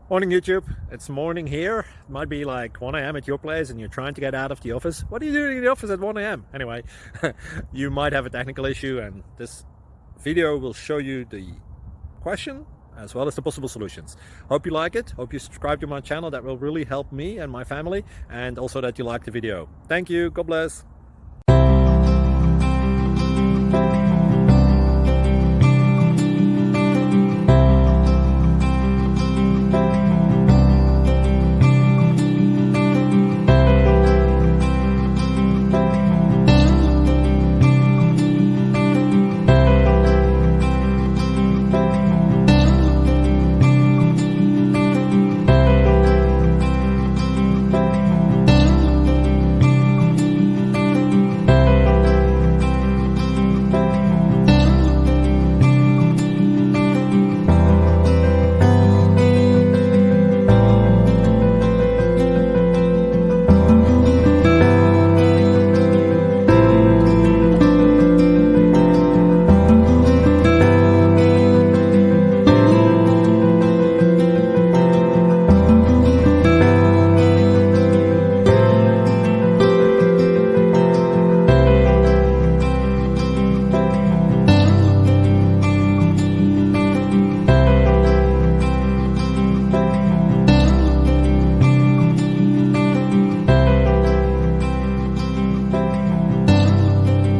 Morning YouTube, it's morning here. It might be like 1 a.m. at your place and you're trying to get out of the office. What are you doing in the office at 1 a.m.? Anyway, you might have a technical issue and this video will show you the question as well as the possible solutions. Hope you like it, hope you subscribe to my channel. That will really help me and my family, and also that you like the video. Thank you, God bless.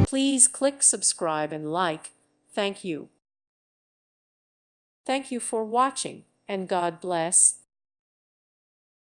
Please click subscribe and like. Thank you. Thank you for watching, and God bless.